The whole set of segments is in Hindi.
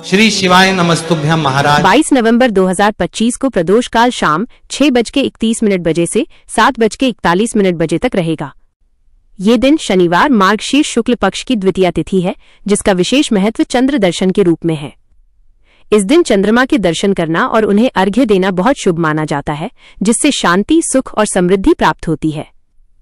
श्री शिवाय नमस्तुभ्यं महाराज। 22 नवंबर 2025 को प्रदोष काल शाम 6:31 बजे से 7:41 बजे तक रहेगा। ये दिन शनिवार मार्गशीर्ष शुक्ल पक्ष की द्वितीया तिथि है, जिसका विशेष महत्व चंद्र दर्शन के रूप में है। इस दिन चंद्रमा के दर्शन करना और उन्हें अर्घ्य देना बहुत शुभ माना जाता है, जिससे शांति, सुख और समृद्धि प्राप्त होती है।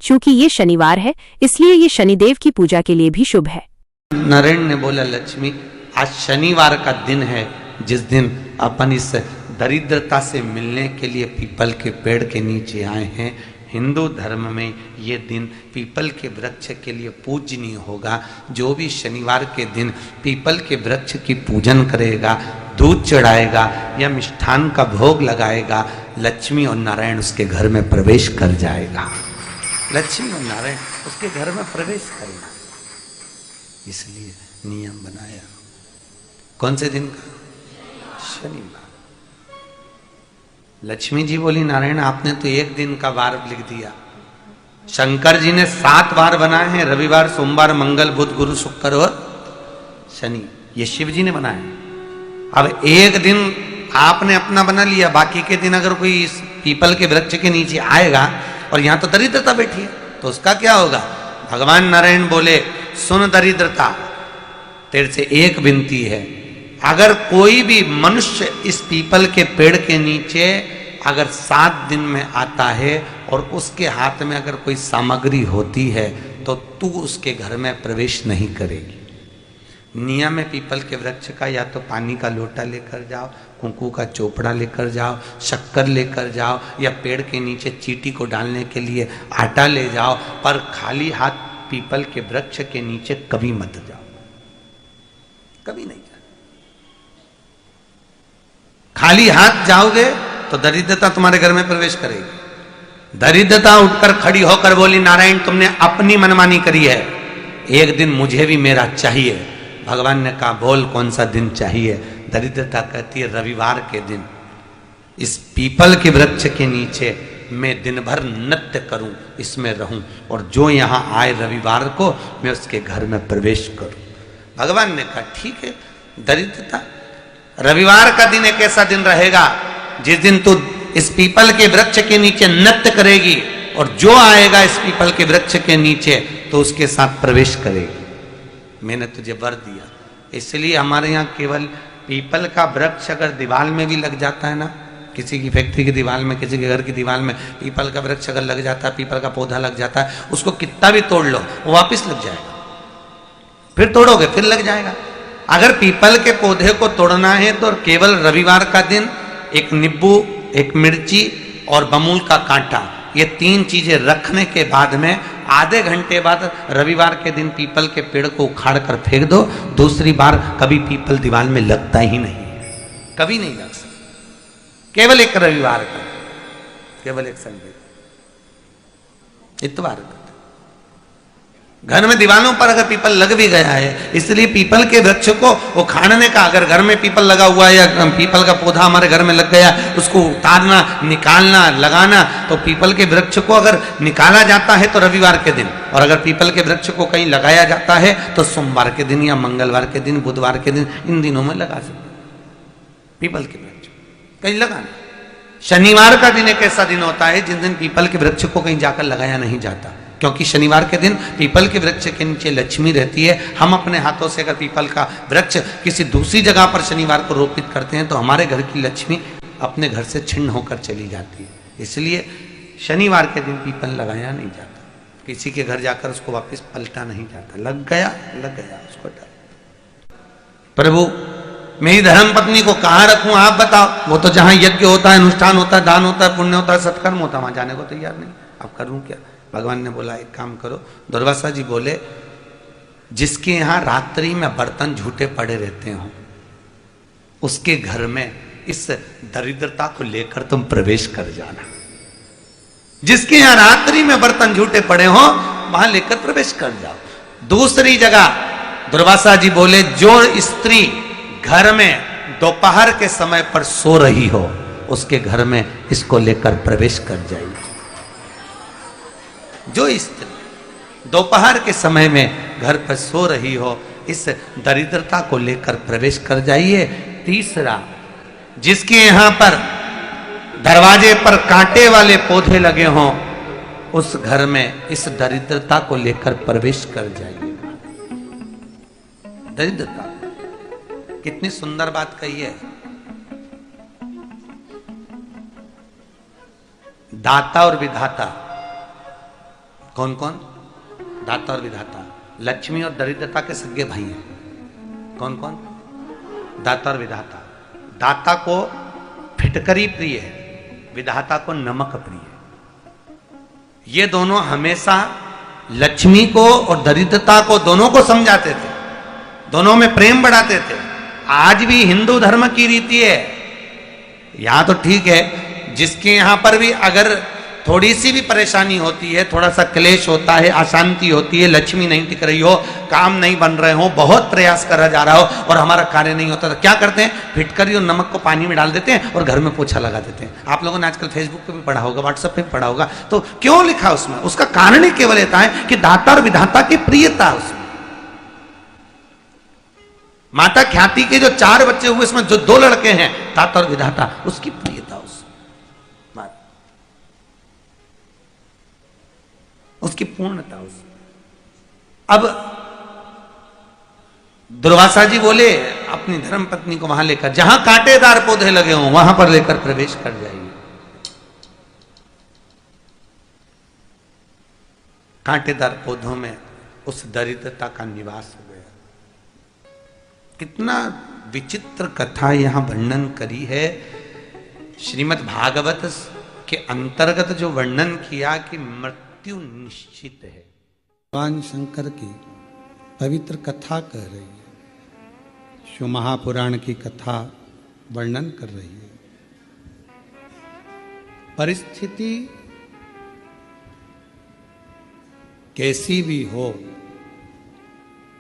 चूंकि ये शनिवार है, इसलिए ये शनिदेव की पूजा के लिए भी शुभ है। नारायण ने बोला, लक्ष्मी आज शनिवार का दिन है, जिस दिन अपन इस दरिद्रता से मिलने के लिए पीपल के पेड़ के नीचे आए हैं। हिंदू धर्म में ये दिन पीपल के वृक्ष के लिए पूजनीय होगा। जो भी शनिवार के दिन पीपल के वृक्ष की पूजन करेगा, दूध चढ़ाएगा या मिष्ठान का भोग लगाएगा, लक्ष्मी और नारायण उसके घर में प्रवेश कर जाएगा। लक्ष्मी और नारायण उसके घर में प्रवेश करेगा, इसलिए नियम बनाया। कौन से दिन का? शनिवार। लक्ष्मी जी बोली, नारायण आपने तो एक दिन का वार लिख दिया। शंकर जी ने 7 वार बनाए हैं, रविवार, सोमवार, मंगल, बुध, गुरु, शुक्र और शनि। ये शिव जी ने बनाया। अब एक दिन आपने अपना बना लिया, बाकी के दिन अगर कोई इस पीपल के वृक्ष के नीचे आएगा और यहां तो दरिद्रता बैठी है, तो उसका क्या होगा? भगवान नारायण बोले, सुन दरिद्रता, तेरे से एक विनती है, अगर कोई भी मनुष्य इस पीपल के पेड़ के नीचे अगर 7 दिन में आता है और उसके हाथ में अगर कोई सामग्री होती है, तो तू उसके घर में प्रवेश नहीं करेगी। नियम में पीपल के वृक्ष का या तो पानी का लोटा लेकर जाओ, कुंकू का चोपड़ा लेकर जाओ, शक्कर लेकर जाओ, या पेड़ के नीचे चींटी को डालने के लिए आटा ले जाओ, पर खाली हाथ पीपल के वृक्ष के नीचे कभी मत जाओ, कभी नहीं जाओ। खाली हाथ जाओगे तो दरिद्रता तुम्हारे घर में प्रवेश करेगी। दरिद्रता उठकर खड़ी होकर बोली, नारायण तुमने अपनी मनमानी करी है, एक दिन मुझे भी मेरा चाहिए। भगवान ने कहा, बोल कौन सा दिन चाहिए? दरिद्रता कहती है, रविवार के दिन इस पीपल के वृक्ष के नीचे मैं दिन भर नृत्य करूं, इसमें रहूं, और जो यहां आए रविवार को मैं उसके घर में प्रवेश करूं। भगवान ने कहा, ठीक है। दरिद्रता, रविवार का दिन एक ऐसा दिन रहेगा जिस दिन तू इस पीपल के वृक्ष के नीचे नृत्य करेगी, और जो आएगा इस पीपल के वृक्ष के नीचे तो उसके साथ प्रवेश करेगी। मैंने तुझे वर दिया। इसलिए हमारे यहाँ केवल पीपल का वृक्ष अगर दीवार में भी लग जाता है ना, किसी की फैक्ट्री की दीवार में, किसी के घर की दीवार में पीपल का वृक्ष अगर लग जाता है, पीपल का पौधा लग जाता है, उसको कितना भी तोड़ लो वो वापिस लग जाएगा। फिर तोड़ोगे फिर लग जाएगा। अगर पीपल के पौधे को तोड़ना है तो केवल रविवार का दिन एक नींबू, एक मिर्ची और बमूल का कांटा, ये 3 चीजें रखने के बाद में आधे घंटे बाद रविवार के दिन पीपल के पेड़ को उखाड़ कर फेंक दो। दूसरी बार कभी पीपल दीवार में लगता ही नहीं, कभी नहीं लग सकता। केवल एक रविवार का, केवल एक संडे, इतवार का। घर में दीवारों पर अगर पीपल लग भी गया है, इसलिए पीपल के वृक्ष को उखाड़ने का, अगर घर में पीपल लगा हुआ है या पीपल का पौधा हमारे घर में लग गया, उसको उतारना, निकालना, लगाना, तो पीपल के वृक्ष को अगर निकाला जाता है तो रविवार के दिन, और अगर पीपल के वृक्ष को कहीं लगाया जाता है तो सोमवार के दिन या मंगलवार के दिन, बुधवार के दिन, इन दिनों में लगा सकते। पीपल के वृक्ष कहीं लगाना। शनिवार का दिन एक ऐसा दिन होता है जिस दिन पीपल के वृक्ष को कहीं जाकर लगाया नहीं जाता, क्योंकि शनिवार के दिन पीपल के वृक्ष के नीचे लक्ष्मी रहती है। हम अपने हाथों से अगर पीपल का वृक्ष किसी दूसरी जगह पर शनिवार को रोपित करते हैं तो हमारे घर की लक्ष्मी अपने घर से छिन्न होकर चली जाती है। इसलिए शनिवार के दिन पीपल लगाया नहीं जाता, किसी के घर जाकर उसको वापस पलटा नहीं जाता। लग गया उसको डाल। प्रभु मेरी धर्म पत्नी को कहाँ रखूं आप बताओ? वो तो जहां यज्ञ होता है, अनुष्ठान होता है, दान होता है, पुण्य होता है, सत्कर्म होता है, वहां जाने को तैयार नहीं। अब करूं क्या? भगवान ने बोला, एक काम करो। दुर्वासा जी बोले, जिसके यहां रात्रि में बर्तन झूठे पड़े रहते हो, उसके घर में इस दरिद्रता को लेकर तुम प्रवेश कर जाना। जिसके यहां रात्रि में बर्तन झूठे पड़े हो, वहां लेकर प्रवेश कर जाओ। दूसरी जगह दुर्वासा जी बोले, जो स्त्री घर में दोपहर के समय पर सो रही हो, उसके घर में इसको लेकर प्रवेश कर जाइए। जो स्त्री दोपहर के समय में घर पर सो रही हो, इस दरिद्रता को लेकर प्रवेश कर जाइए। तीसरा, जिसके यहां पर दरवाजे पर कांटे वाले पौधे लगे हों, उस घर में इस दरिद्रता को लेकर प्रवेश कर जाइए। दरिद्रता, कितनी सुंदर बात कही है। दाता और विधाता, कौन कौन? दाता और विधाता। लक्ष्मी और दरिद्रता के सगे भाई हैं। कौन कौन? दाता और विधाता। दाता को फिटकरी प्रिय है, विधाता को नमक प्रिय है। ये दोनों हमेशा लक्ष्मी को और दरिद्रता को, दोनों को समझाते थे, दोनों में प्रेम बढ़ाते थे। आज भी हिंदू धर्म की रीति है। यहां तो ठीक है, जिसके यहां पर भी अगर थोड़ी सी भी परेशानी होती है, थोड़ा सा क्लेश होता है, अशांति होती है, लक्ष्मी नहीं टिक रही हो, काम नहीं बन रहे हो, बहुत प्रयास करा जा रहा हो और हमारा कार्य नहीं होता, तो क्या करते हैं? फिटकरी और नमक को पानी में डाल देते हैं और घर में पोछा लगा देते हैं। आप लोगों ने आजकल फेसबुक पे भी पढ़ा होगा, व्हाट्सएप पे भी पढ़ा होगा। तो क्यों लिखा उसमें? उसका कारण ही केवल ये है कि दाता और विधाता की प्रियता उसमें। माता ख्याति के जो 4 बच्चे हुए, इसमें जो 2 लड़के हैं, दाता और विधाता, उसकी प्रियता उसकी पूर्णता उस। अब दुर्वासा जी बोले अपनी धर्म पत्नी को वहां लेकर, जहां कांटेदार पौधे लगे हों वहां पर लेकर प्रवेश कर जाइए। कांटेदार पौधों में उस दरिद्रता का निवास हो गया। कितना विचित्र कथा यहां वर्णन करी है। श्रीमद् भागवत के अंतर्गत जो वर्णन किया कि मृत्यु निश्चित है। भगवान शंकर की पवित्र कथा कह रही है, शिव महापुराण की कथा वर्णन कर रही है। परिस्थिति कैसी भी हो,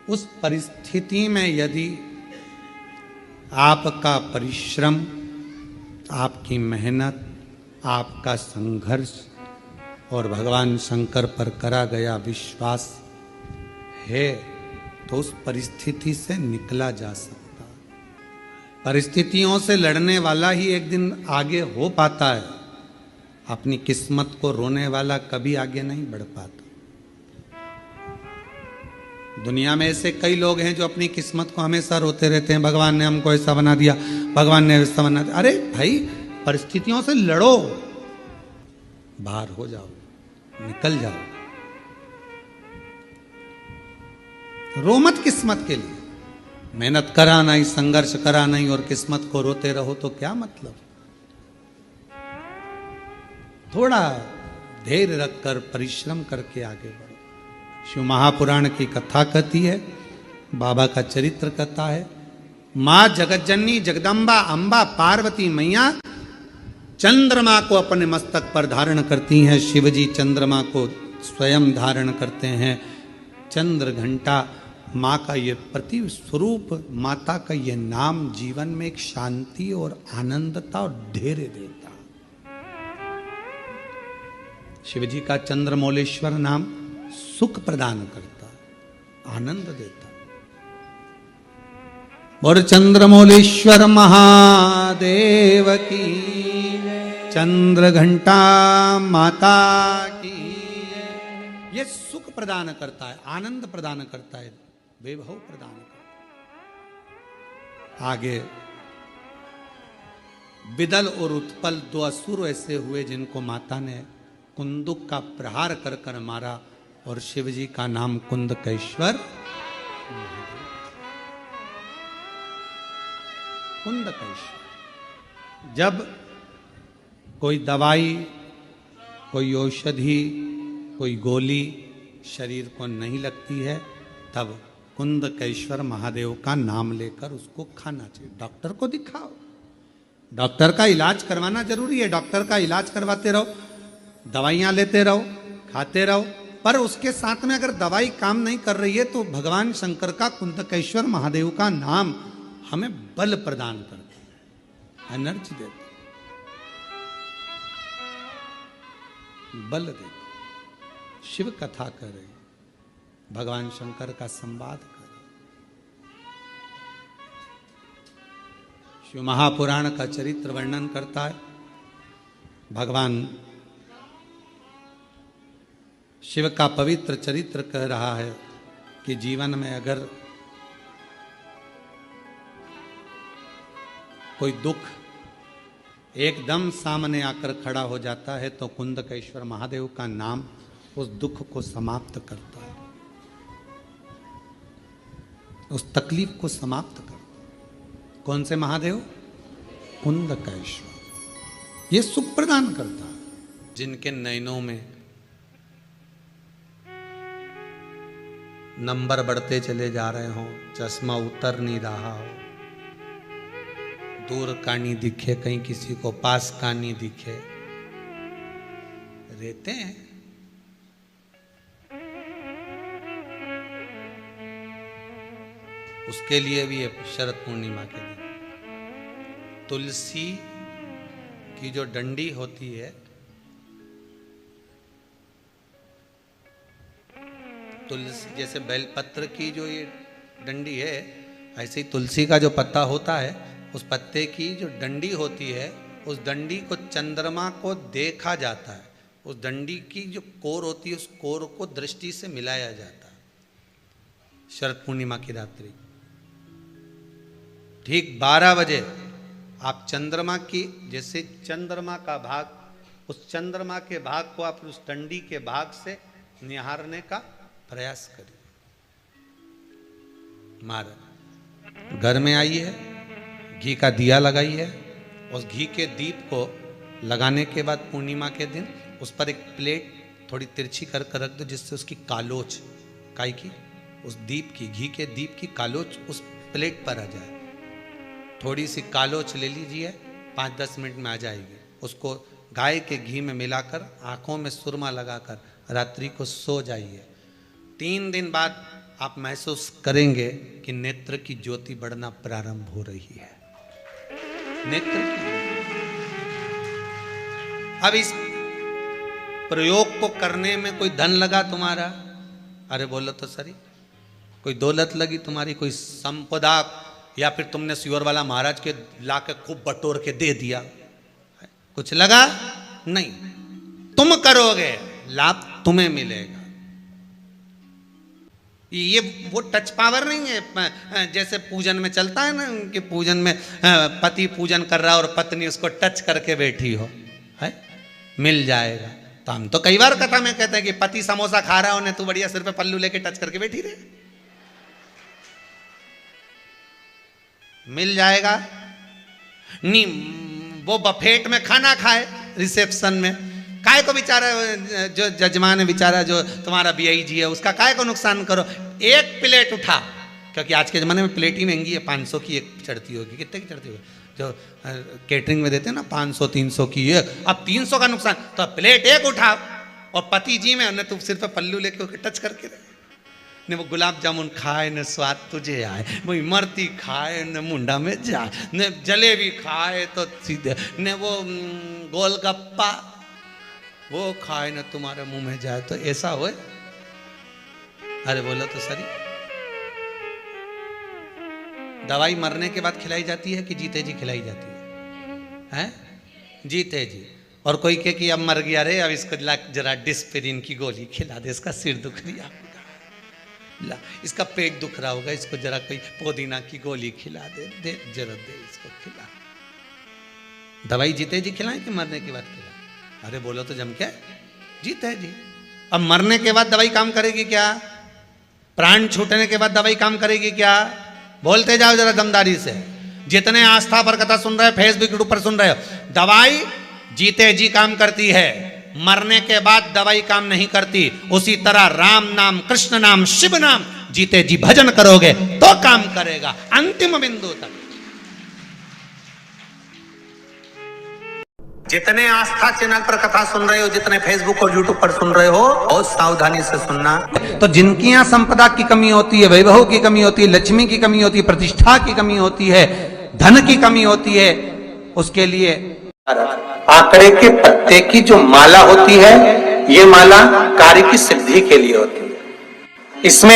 उस परिस्थिति में यदि आपका परिश्रम, आपकी मेहनत, आपका संघर्ष और भगवान शंकर पर करा गया विश्वास है, तो उस परिस्थिति से निकला जा सकता। परिस्थितियों से लड़ने वाला ही एक दिन आगे हो पाता है। अपनी किस्मत को रोने वाला कभी आगे नहीं बढ़ पाता। दुनिया में ऐसे कई लोग हैं जो अपनी किस्मत को हमेशा रोते रहते हैं, भगवान ने हमको ऐसा बना दिया, भगवान ने ऐसा बना दिया। अरे भाई, परिस्थितियों से लड़ो, बाहर हो जाओ, निकल जाओ। रो मत किस्मत के लिए। मेहनत करा नहीं, संघर्ष करा नहीं और किस्मत को रोते रहो तो क्या मतलब। थोड़ा धैर्य रखकर परिश्रम करके आगे बढ़ो। शिव महापुराण की कथा कहती है, बाबा का चरित्र कहता है। मां जगतजननी जगदम्बा अंबा पार्वती मैया चंद्रमा को अपने मस्तक पर धारण करती हैं। शिवजी चंद्रमा को स्वयं धारण करते हैं। चंद्र घंटा, माँ का ये प्रति स्वरूप, माता का ये नाम जीवन में एक शांति और आनंदता और धैर्य देता। शिवजी का चंद्रमौलेश्वर नाम सुख प्रदान करता, आनंद देता। और चंद्रमौलेश्वर महादेव की, चंद्र घंटा माता की। ये सुख प्रदान करता है, आनंद प्रदान करता है, वैभव प्रदान करता है। आगे विदल और उत्पल 2 असुर ऐसे हुए जिनको माता ने कुंदुक का प्रहार कर कर मारा और शिवजी का नाम कुंदकेश्वर। कुंदकेश्वर। जब कोई दवाई, कोई औषधि, कोई गोली शरीर को नहीं लगती है, तब कुंदकेश्वर महादेव का नाम लेकर उसको खाना चाहिए। डॉक्टर को दिखाओ, डॉक्टर का इलाज करवाना जरूरी है। डॉक्टर का इलाज करवाते रहो, दवाइयां लेते रहो, खाते रहो, पर उसके साथ में अगर दवाई काम नहीं कर रही है तो भगवान शंकर का, कुंदकेश्वर महादेव का नाम हमें बल प्रदान करता है, एनर्जी देता, बल देता। शिव कथा कर रही, भगवान शंकर का संवाद कर। शिव महापुराण का चरित्र वर्णन करता है। भगवान शिव का पवित्र चरित्र कह रहा है कि जीवन में अगर कोई दुख एकदम सामने आकर खड़ा हो जाता है तो कुंदकेश्वर महादेव का नाम उस दुख को समाप्त करता है, उस तकलीफ को समाप्त करता है। कौन से महादेव? कुंदकेश्वर। ये सुख प्रदान करता है। जिनके नयनों में नंबर बढ़ते चले जा रहे हो, चश्मा उतर नहीं रहा हो, दूर का नहीं दिखे, कहीं किसी को पास का नहीं दिखे, रहते हैं। उसके लिए भी शरद पूर्णिमा के दिन तुलसी की जो डंडी होती है, तुलसी जैसे बेलपत्र की जो ये डंडी है, ऐसे ही तुलसी का जो पत्ता होता है, उस पत्ते की जो डंडी होती है, उस डंडी को चंद्रमा को देखा जाता है। उस डंडी की जो कोर होती है, उस कोर को दृष्टि से मिलाया जाता है। शरद पूर्णिमा की रात्रि ठीक 12 बजे आप चंद्रमा की, जैसे चंद्रमा का भाग, उस चंद्रमा के भाग को आप उस डंडी के भाग से निहारने का प्रयास करिए। महाराज घर में आइए, घी का दिया लगाइए, उस घी के दीप को लगाने के बाद पूर्णिमा के दिन उस पर एक प्लेट थोड़ी तिरछी कर रख दो, जिससे उसकी कालोच, काई की, उस दीप की, घी के दीप की कालोच उस प्लेट पर आ जाए। थोड़ी सी कालोच ले लीजिए, 5-10 मिनट में आ जाएगी। उसको गाय के घी में मिलाकर आंखों में सुरमा लगाकर रात्रि को सो जाइए। 3 दिन बाद आप महसूस करेंगे कि नेत्र की ज्योति बढ़ना प्रारंभ हो रही है। नेत्र की। अब इस प्रयोग को करने में कोई धन लगा तुम्हारा? अरे बोलो तो सही। कोई दौलत लगी तुम्हारी, कोई संपदा, या फिर तुमने सियोर वाला महाराज के लाके खूब बटोर के दे दिया, कुछ लगा? नहीं। तुम करोगे, लाभ तुम्हें मिलेगा। ये वो टच पावर नहीं है जैसे पूजन में चलता है ना, कि पूजन में पति पूजन कर रहा है और पत्नी उसको टच करके बैठी हो, है मिल जाएगा। तो हम तो कई बार कथा में कहते हैं कि पति समोसा खा रहा है, तू बढ़िया सिर पे पल्लू लेके टच करके बैठी रहे, मिल जाएगा। नहीं, वो बफेट में खाना खाए रिसेप्शन में, काय को बेचारा जो जजमान है बेचारा, जो तुम्हारा बीआई जी है, उसका काय को नुकसान करो। एक प्लेट उठा, क्योंकि आज के ज़माने में प्लेट ही महंगी है, 500 की एक चढ़ती होगी, कितने की चढ़ती होगी जो केटरिंग में देते हैं ना, 500-300 की एक। अब 300 का नुकसान, तो प्लेट एक उठा और पति जी में उन्हें तू सिर पे पल्लू लेके टच करके रहे। ने वो गुलाब जामुन खाए, न स्वाद तुझे आए, वो इमरती खाए, न मुंडा में जाए, न जलेबी खाए तो सीधे, न वो गोलगप्पा वो खाए न तुम्हारे मुंह में जाए, तो ऐसा हो? अरे बोलो तो सही। दवाई मरने के बाद खिलाई जाती है कि जीते जी खिलाई जाती है? हैं? जीते जी। और कोई कहे कि अब मर गया रे, अब इसको जरा डिस्पेरिन की गोली खिला दे, इसका सिर दुख रहा होगा, इसका पेट दुख रहा होगा, इसको जरा कोई पुदीना की गोली खिला दे, दे जरा दे इसको खिला। दवाई जीते जी खिलाएं कि मरने के बाद खिलाएं? अरे बोलो तो जम क्या? जीते जी। अब मरने के बाद दवाई काम करेगी क्या? प्राण छूटने के बाद दवाई काम करेगी क्या? बोलते जाओ जरा दमदारी से। जितने आस्था पर कथा सुन रहे हो, फेसबुक ऊपर सुन रहे हो, दवाई जीते जी काम करती है, मरने के बाद दवाई काम नहीं करती। उसी तरह राम नाम, कृष्ण नाम, शिव नाम जीते जी भजन करोगे तो काम करेगा अंतिम बिंदु तक। जितने आस्था चैनल पर कथा सुन रहे हो, जितने फेसबुक और यूट्यूब पर सुन रहे हो, बहुत सावधानी से सुनना। तो जिनकी यहाँ संपदा की कमी होती है, वैभव की कमी होती है, लक्ष्मी की कमी होती है, प्रतिष्ठा की कमी होती है, धन की कमी होती है, उसके लिए आंकड़े के पत्ते की जो माला होती है, ये माला कार्य की सिद्धि के लिए होती है। इसमें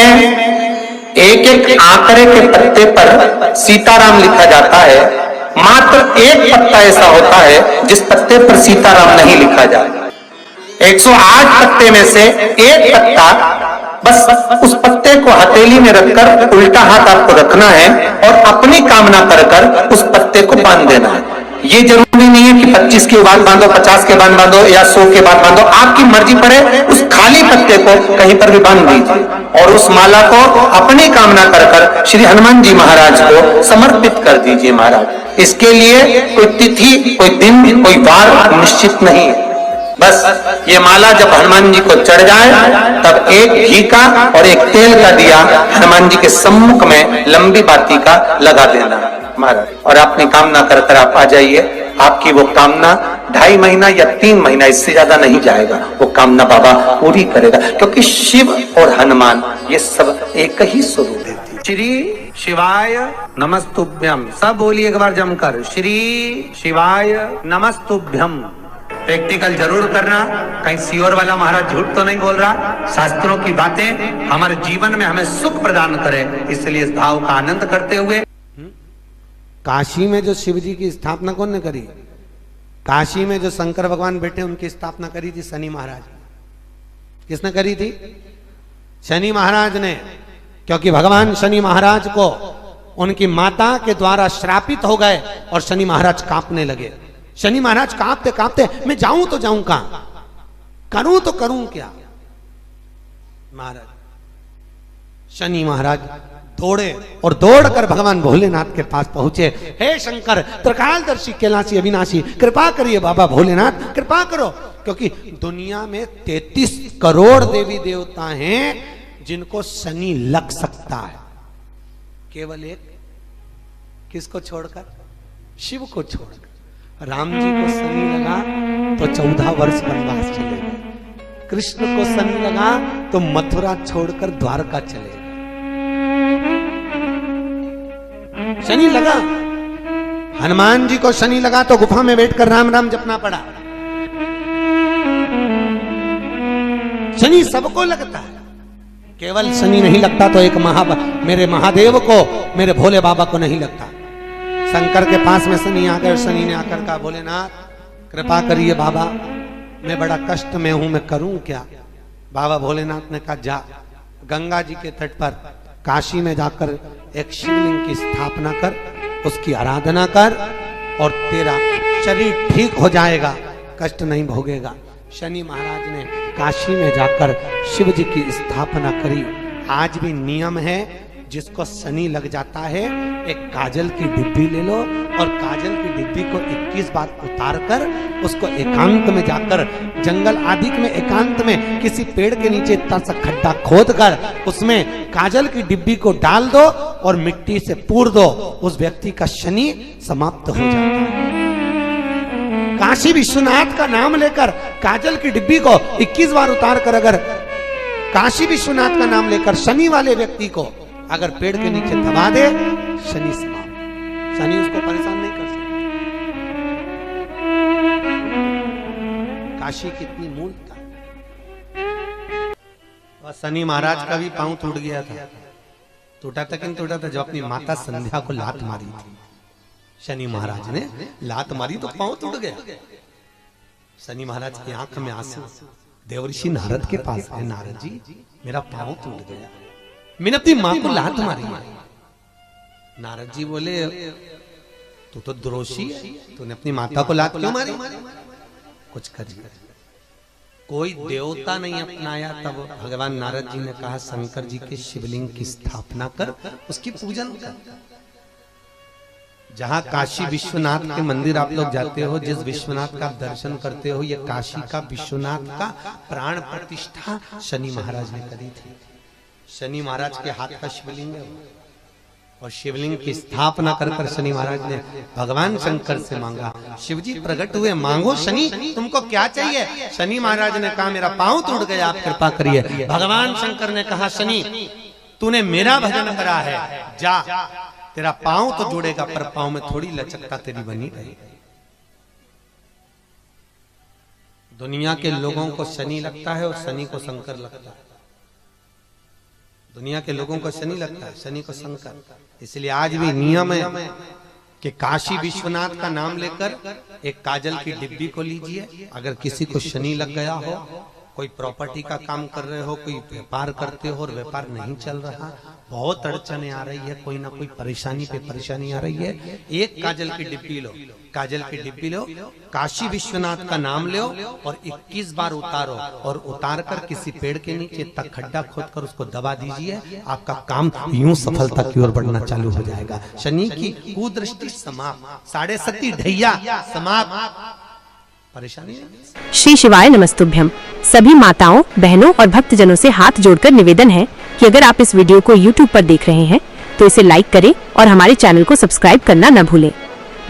एक एक आंकड़े के पत्ते पर सीताराम लिखा जाता है मात्र एक पत्ता ऐसा होता है जिस पत्ते पर सीताराम नहीं लिखा जाता। 108 पत्ते में से एक पत्ता, बस उस पत्ते को हथेली में रखकर उल्टा हाथ आपको रखना है और अपनी कामना कर उस पत्ते को बांध देना है। ये जरूरी नहीं है कि 25 के बाद बांधो, 50 के बाद बांधो या 100 के बाद बांधो, आपकी मर्जी पर है। उस खाली पत्ते को कहीं पर भी बांध दीजिए और उस माला को अपनी कामना कर श्री हनुमान जी महाराज को समर्पित कर दीजिए। महाराज, इसके लिए कोई तिथि, कोई दिन, कोई वार निश्चित नहीं है। बस ये माला जब हनुमान जी को चढ़ जाए तब एक घी का और एक तेल का दिया हनुमान जी के सम्मुख में लंबी बाती का लगा देना महाराज, और अपनी कामना कर आप आ जाइए। आपकी वो कामना 2.5 महीना या 3 महीना, इससे ज्यादा नहीं जाएगा, वो कामना बाबा पूरी करेगा। क्योंकि शिव और हनुमान ये सब एक ही स्वरूप है। श्री शिवाय नमस्तुभ्यम, सब बोलिए एक बार जमकर, श्री शिवाय नमस्तुभ्यम। प्रैक्टिकल जरूर करना, कहीं सियोर वाला महाराज झूठ तो नहीं बोल रहा। शास्त्रों की बातें हमारे जीवन में हमें सुख प्रदान करे, इसलिए इस भाव का आनंद करते हुए। काशी में जो शिव जी की स्थापना कौन ने करी? काशी में जो शंकर भगवान बैठे उनकी स्थापना करी थी शनि महाराज। किसने करी थी? शनि महाराज ने। क्योंकि भगवान शनि महाराज को उनकी माता के द्वारा श्रापित हो गए और शनि महाराज कांपने लगे। शनि महाराज कांपते कांपते, मैं जाऊं तो जाऊं कहां, करूं तो करूं क्या। महाराज शनि महाराज दौड़े और दौड़कर भगवान भोलेनाथ के पास पहुंचे। हे शंकर, त्रिकालदर्शी, कैलाशी, अविनाशी, कृपा करिए बाबा भोलेनाथ, कृपा करो। क्योंकि दुनिया में 33 करोड़ देवी देवता हैं जिनको शनि लग सकता है, केवल एक, किसको छोड़कर? शिव को छोड़कर। राम जी को शनि लगा तो 14 वर्ष वनवास चले गए। कृष्ण को शनि लगा तो मथुरा छोड़कर द्वारका चले गए। शनि लगा। हनुमान जी को शनि लगा तो गुफा में बैठकर राम राम जपना पड़ा। शनि सबको लगता है, केवल शनि नहीं लगता तो एक मेरे महादेव को, मेरे भोले बाबा को नहीं लगता। शंकर के पास में शनि आ गए। शनि ने आकर कहा, भोलेनाथ कृपा करिए बाबा, मैं बड़ा कष्ट में हूं, मैं करूं क्या? बाबा भोलेनाथ ने कहा, जा गंगा जी के तट पर काशी में जाकर एक शिवलिंग की स्थापना कर, उसकी आराधना कर और तेरा शरीर ठीक हो जाएगा, कष्ट नहीं भोगेगा। शनि महाराज ने काशी में जाकर शिव जी की स्थापना करी। आज भी नियम है, जिसको शनि लग जाता है एक काजल की डिब्बी ले लो और काजल की डिब्बी को 21 बार उतार कर उसको एकांत में जाकर, जंगल आदि में एकांत में किसी पेड़ के नीचे इतना सा खड्डा खोद कर उसमें काजल की डिब्बी को डाल दो और मिट्टी से पूर दो, उस व्यक्ति का शनि समाप्त हो जाता है। काशी विश्वनाथ का नाम लेकर काजल की डिब्बी को 21 बार उतार कर अगर काशी विश्वनाथ का नाम लेकर शनि वाले व्यक्ति को अगर पेड़ के नीचे दबा दे, शनि समाप्त, शनि उसको परेशान नहीं कर सकता। काशी कितनी मूलता है। और शनि महाराज का भी पांव टूट गया था। टूटा था कि नहीं टूटा था? जो अपनी माता संध्या को लात मारी थी, शनि महाराज ने लात मारी तो पांव टूट गया। शनि महाराज की आंख में आंसू। देवर्षि नारद के पास है, नारद जी मेरा पांव टूट गया, मैंने अपनी मां को लात मारी। नारद जी बोले, तू तो द्रोषी है, तूने अपनी माता को लात क्यों मारी? कुछ करिए। कोई देवता नहीं अपनाया। तब भगवान नारद जी ने कहा, शंकर जी के शिवलिंग की स्थापना कर, उसकी पूजन कर। जहां काशी विश्वनाथ के मंदिर आप लोग जाते हो, जिस विश्वनाथ का दर्शन करते हो, ये काशी का विश्वनाथ का प्राण प्रतिष्ठा शनि महाराज ने करी थी। शनि महाराज के हाथ का शिवलिंग है और शिवलिंग की स्थापना कर कर शनि महाराज ने भगवान शंकर से मांगा। शिव जी प्रकट हुए, मांगो शनि, तुमको क्या चाहिए? शनि महाराज ने कहा, मेरा पांव टूट गया, आप कृपा करिए। भगवान शंकर ने कहा, शनि तूने मेरा भजन करा है, जा तेरा पांव तो जुड़ेगा पर पांव में थोड़ी लचकता तेरी बनी रहेगी। दुनिया के लोगों को शनि लगता है और शनि को शंकर लगता है। दुनिया के लोगों को शनि लगता है, शनि को शंकर। इसलिए आज भी नियम है कि काशी विश्वनाथ का नाम लेकर एक काजल की डिब्बी को लीजिए। अगर किसी को शनि लग गया हो, कोई प्रॉपर्टी का काम कर रहे हो, कोई व्यापार करते हो और व्यापार नहीं चल रहा, बहुत अड़चने आ रही है, कोई ना कोई परेशानी पे परेशानी आ रही है, एक काजल की डिब्बी लो, काजल की डिब्बी लो, काशी विश्वनाथ का नाम लो और 21 बार उतारो और उतार कर किसी पेड़ के नीचे तक खड्डा खोद कर उसको दबा दीजिए। आपका काम यूं सफलता की ओर बढ़ना चालू हो जाएगा। शनि की कुदृष्टि समाप्त, 7.5 ढैया समाप्त, परेशानी नहीं। श्री शिवाय नमस्तुभ्यम। सभी माताओं, बहनों और भक्तजनों से हाथ जोड़कर निवेदन है कि अगर आप इस वीडियो को YouTube पर देख रहे हैं तो इसे लाइक करें और हमारे चैनल को सब्सक्राइब करना न भूलें।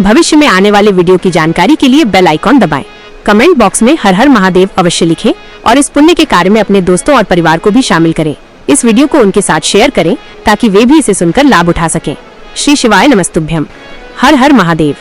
भविष्य में आने वाले वीडियो की जानकारी के लिए बेल आइकॉन दबाएं। कमेंट बॉक्स में हर हर महादेव अवश्य लिखें और इस पुण्य के कार्य में अपने दोस्तों और परिवार को भी शामिल करें। इस वीडियो को उनके साथ शेयर करें ताकि वे भी इसे सुनकर लाभ उठा सकें। श्री शिवाय नमस्तुभ्यम। हर हर महादेव।